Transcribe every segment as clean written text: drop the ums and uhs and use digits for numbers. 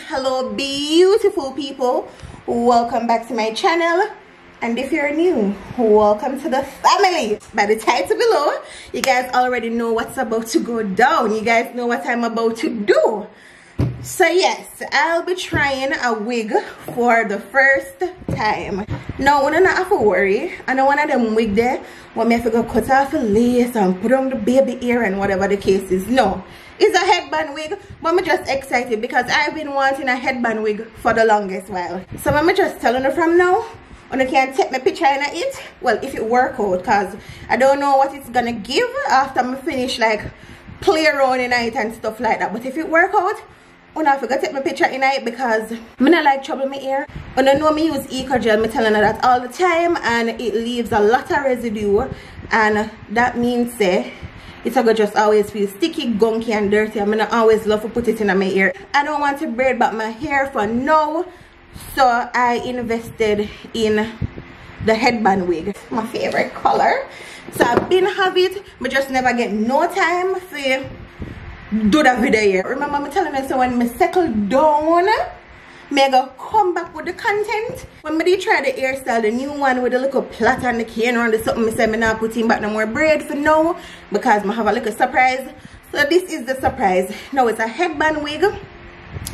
Hello beautiful people, welcome back to my channel, and if you're new, welcome to the family. By the title below, you guys already know what's about to go down. You guys know what I'm about to do. So yes, I'll be trying a wig for the first time. Now, I don't have to worry. I know one of them wig there when me have to go cut off the lace and put on the baby ear and whatever the case is. No, it's a headband wig, but I'm just excited because I've been wanting a headband wig for the longest while. So I'm just telling you from now, and you can take my picture in it. Well, if it work out, because I don't know what it's gonna give after I finish like play around in it and stuff like that. But if it work out, I forgot to take my picture in it because I don't like trouble in my ear. And I know me use Eco Gel, I'm telling her that all the time, and it leaves a lot of residue, and that means it's gonna just always feel sticky, gunky and dirty. I'm gonna always love to put it in my ear. I don't want to braid back my hair for now, so I invested in the headband wig. My favorite color. So I've been have it, but just never get no time for do that video here. Remember me telling you, so when me settle down, me go come back with the content. When me try the hairstyle, the new one with the little plait and the cane around the something, me say me not put in back no more braid for now because me have a little surprise. So this is the surprise. Now it's a headband wig.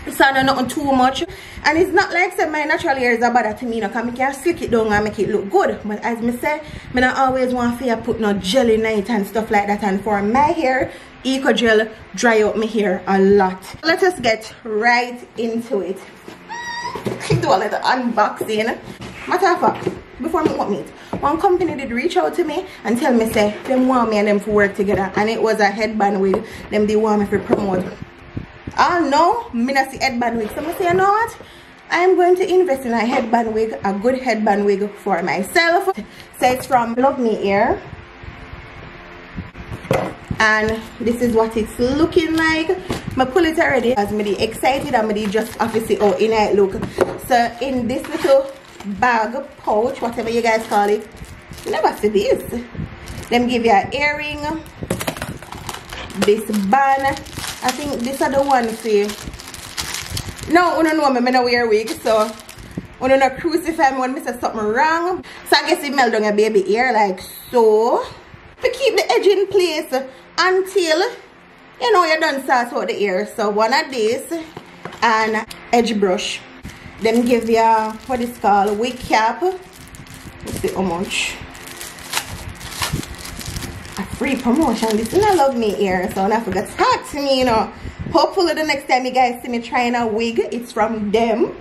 It's not nothing too much, and it's not like say my natural hair is a bother to me, you know, because I can slick it down and make it look good. But as me say, I don't always want to put no gel in it and stuff like that. And for my hair, Eco Gel dry out my hair a lot. Let us get right into it. Do a little unboxing. Matter of fact, before I want meet, one company did reach out to me and tell me say them want me and them to work together, and it was a headband wig. Them they want me to promote. Oh no, me not see headband wig. So I say, you know what? I am going to invest in a headband wig, a good headband wig for myself. So it's from Love Me Hair. And this is what it's looking like. I pull it already as me excited and me just obviously how in it look. So in this little bag, pouch, whatever you guys call it, you never see this. Them give you an earring, this band. I think these are the ones for. No, you don't know me, I don't wear wig, so you don't crucify me when I say something wrong. So I guess it melt down your baby ear like so. To keep the edge in place until you know you're done sauce out the ear. So one of these and edge brush. Then give you what is called wig cap. Let's see how much. A free promotion. This is not Love Me Hair, so I forgot to talk to me, you know. Hopefully the next time you guys see me trying a wig, it's from them.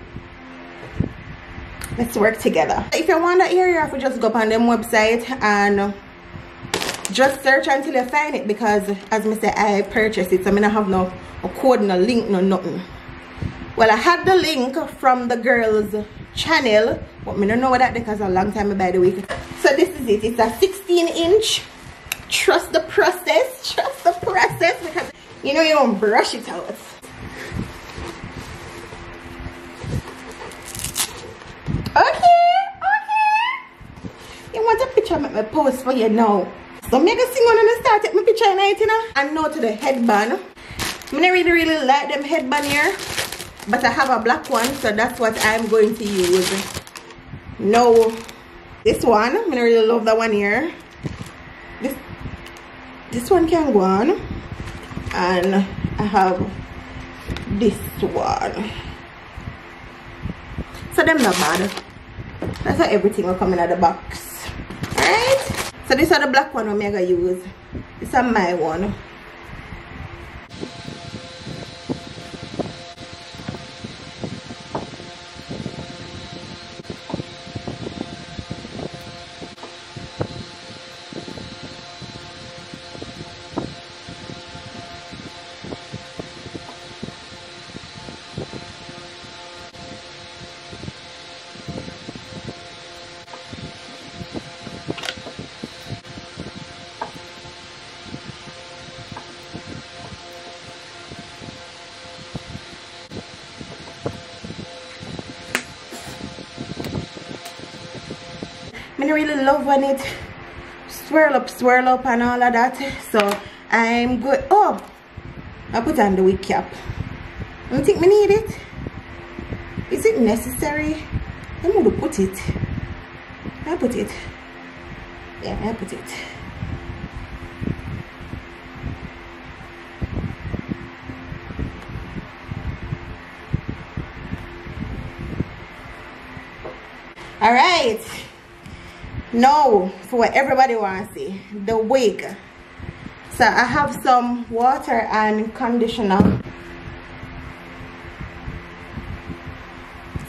Let's work together. If you want that hair, you have to just go up on them website and just search until you find it, because as I say, I purchased it, so I don't have no code, no link, no nothing. Well, I had the link from the girls' channel, but I don't know what that because a long time I buy the wig. So this is it. It's a 16-inch. Trust the process. Trust the process, because you know you don't brush it out. Okay. You want a picture? Make me post for you now. So I'm gonna sing on and start take my picture in it, you know. And now to the headband. I don't really like them headband here, but I have a black one, so that's what I'm going to use. Now this one, I don't really love that one here. This one can go on, and I have this one. So them not bad. That's how everything will come in the box. Alright? So this is the black one I'm gonna use. This is my one. I really love when it swirl up and all of that. So I'm good. Oh, I put on the wig cap. I don't think I need it. Is it necessary? I'm going to put it. I put it. Yeah, I put it. All right. Now for what everybody wants to see, the wig. So I have some water and conditioner.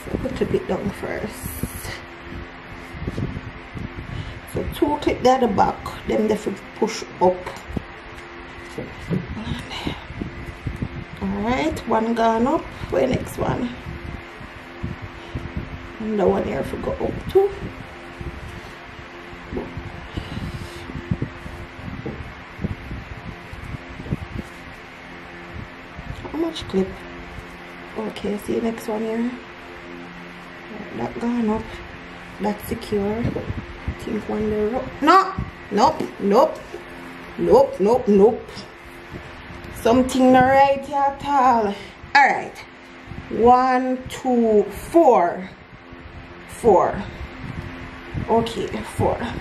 So I clip it down first. So 2 clip there at the back, then they push up. Alright, 1 gone up. Where next one? And the one here if we go up too. How much clip? Okay, see the next one here. That gone up. That's secure. I think one there up. No! Nope, nope. Nope, nope, nope. Something not right here at all. Alright. 1, 2, 4. 4. Okay, 4. Alright.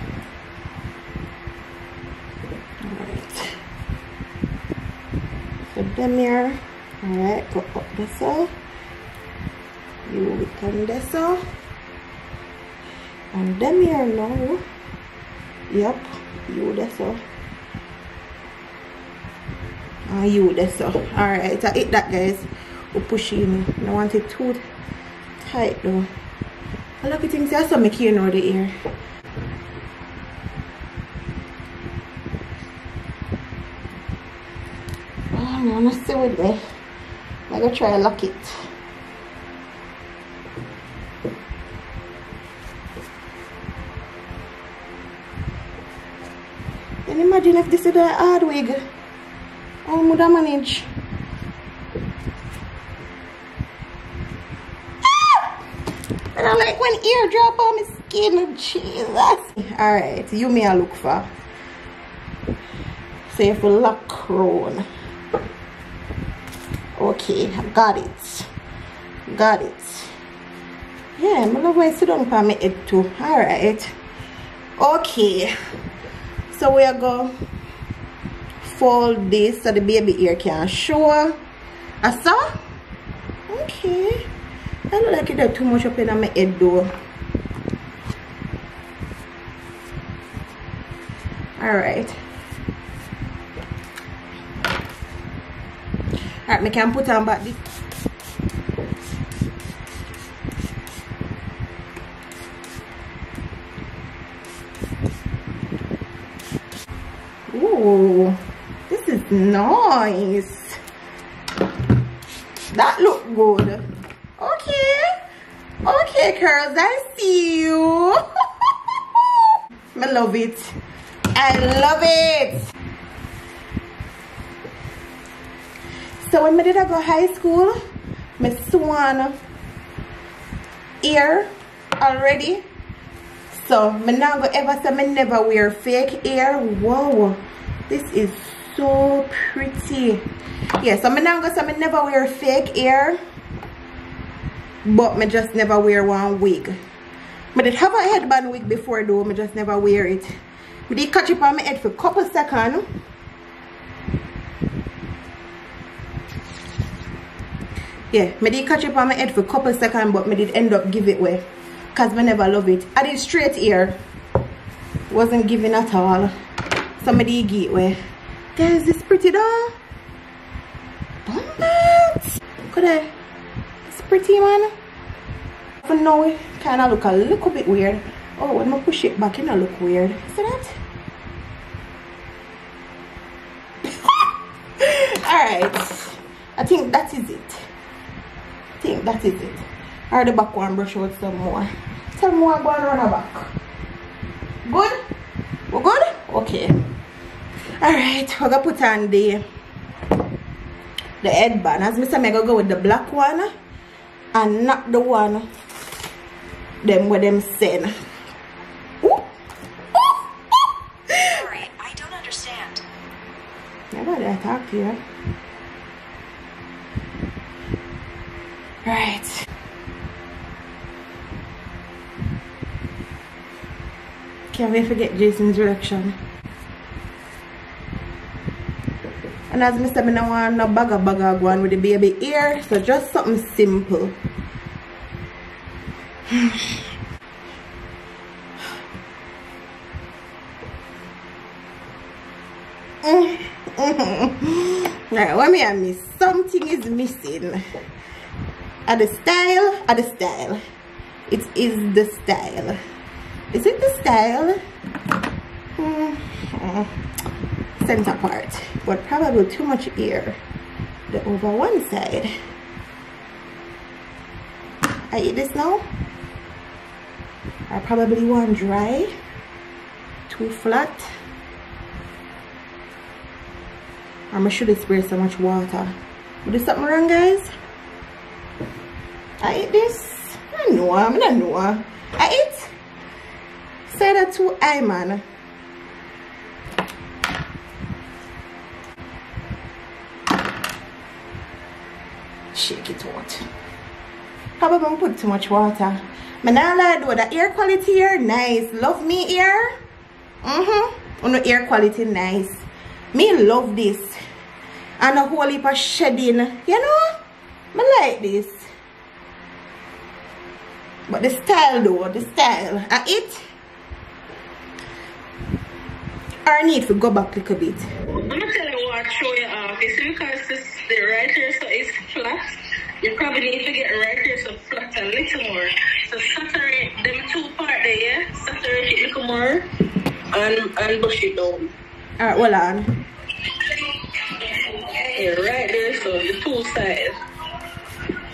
So them here. Alright, go up this way. You turn this way. And them here now. Yep, you this way. And you this way. Alright, I hit that, guys. We're pushing. I don't want it too tight though. I look at things also make you know the ear. Oh, I'm gonna stay with me. I'm gonna try to lock it. Can you imagine if this is a hard wig? How would I manage? I don't like when ear drop on my skin. Jesus. Alright, you may I look for. So if we lock round. Okay, got it. Got it. Yeah, I love when I sit down on my head too. Alright. Okay. So we are going to fold this so the baby ear can show. I saw? Okay. I don't like it that too much up in my head though. Alright. Alright, I can put on back this. Ooh, this is nice. That look good. Okay. Okay, girls, I see you. I love it. I love it. So when I did go high school, I swan ear already. So I now go ever say I never wear fake ear. Wow, this is so pretty. Yeah, so I now go say I never wear fake ear. But I just never wear one wig. I did have a headband wig before though, I just never wear it. I did catch it on my head for a couple seconds. Yeah, I did catch it on my head for a couple seconds, but I did end up give it away. Because I never love it. I did straight ear. Wasn't giving at all. So I did give it away. Guys, this pretty though. Bumpet. Look at that. Pretty man. For now it kind of look a little bit weird. Oh, when I push it back it don't look weird. See that? Alright, I think that is it. I think that is it. Or the back one brush out some more. Some more going around the back. Good? We're good? Okay. Alright, we're gonna put on the headband. As I said, I'm gonna go with the black one and not the one them with them send. Sorry, I don't understand. Nobody I talk to you. Right. Can't wait to get Jason's reaction. And as I said, I don't want no bagger going with the baby ear, so just something simple. Right, what me I miss? Something is missing. The style. It is the style. Is it the style? Center part, but probably too much ear. The over one side. I eat this now. I probably want dry, too flat. I should spray so much water. But there's something wrong, guys. I eat this. I don't know. I eat. Say that to I man. Shake it out. Probably put too much water. But now I do the ear quality here nice. Love me ear. On the ear quality nice. Me love this. And a whole heap of shedding. You know? I like this. But the style though, the style. I eat. I need to go back a little bit. I'm gonna tell you what show you off. You see, because the right here so is flat, you probably need to get right here so flat a little more. So saturate them two part there, yeah? Saturate it a little more and brush it down. Alright, hold on. Yeah, right there, so the two sides.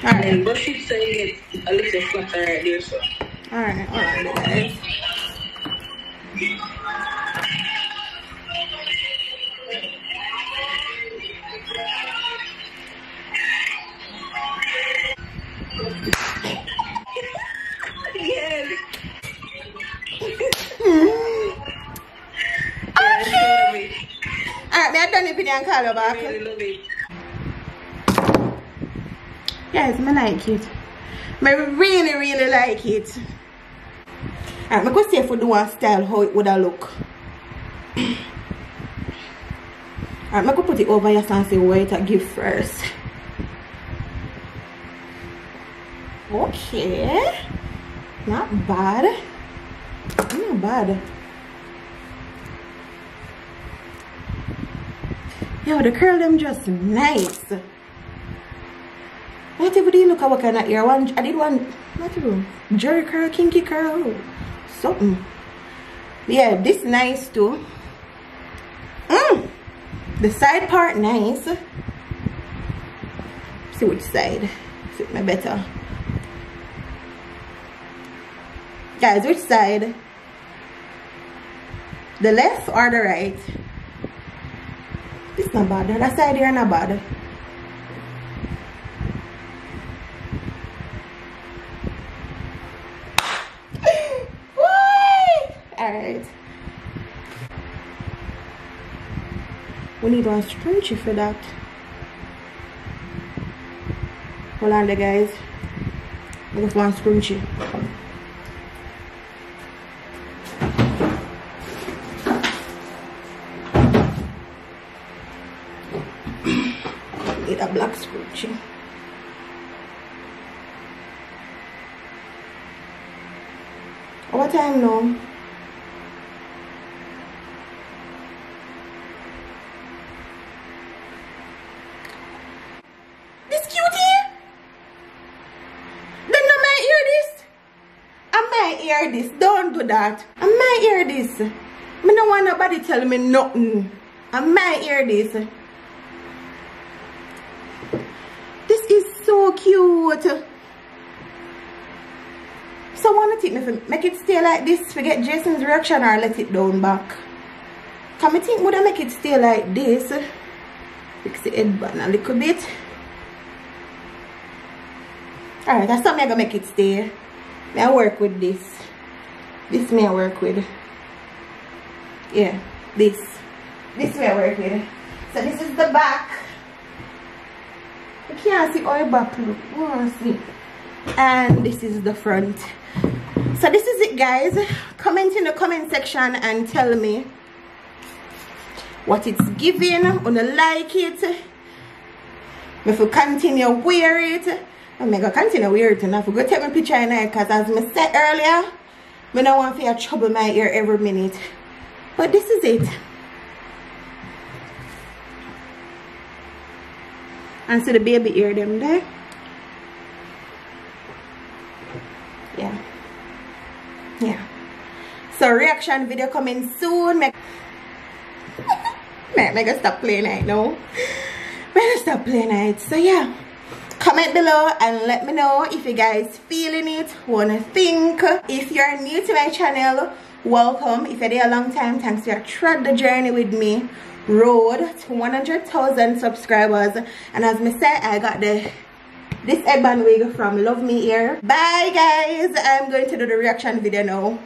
Alright. And brush it so you get a little flatter right there, so. Alright, hold on guys. Yes. Alright, I done it and call you back. I really love it. Yes, I like it. I really like it. Alright, I'm going to see if we do one style how it would look. Alright, I'm going to put it over here and see what it give first. Okay. Not bad. Not bad. Yo, the curl them just nice. Whatever do you look at what kind of ear? I did one, not even, jerry curl, kinky curl, something. Yeah, this nice too. The side part nice. See which side fit me better. Guys, which side? The left or the right? It's not bad. That side here not bad. Alright. We need one scrunchie for that. Hold on there, guys. We got one scrunchie. Need a black scrunchie. What time now? This cutie? Then I might hear this. I might hear this. Don't do that. I might hear this. I don't want nobody tell me nothing. I might hear this. This is so cute. So I want to take me for make it stay like this to get Jason's reaction or let it down back. Can I think would I make it stay like this? Fix the headband a little bit. Alright, that's something I'm gonna make it stay. May I work with this. This may I work with. Yeah, this. This may I work with. So this is the back. You can't see all your back look. You want to see. And this is the front. So this is it, guys. Comment in the comment section and tell me what it's giving. Wanna like it? If you continue wear it, I'm gonna continue wear it, and I forgot to take my picture in there because as I said earlier, I don't want to trouble my ear every minute. But this is it. And see the baby ear them there. Yeah. So reaction video coming soon. Make I stop playing it now. Make stop playing it. So yeah, comment below and let me know if you guys feeling it, wanna think. If you're new to my channel, welcome. If you're there a long time, thanks for trod the journey with me. Road to 100,000 subscribers. And as I said, I got this headband wig from Love Me Ear. Bye guys, I'm going to do the reaction video now.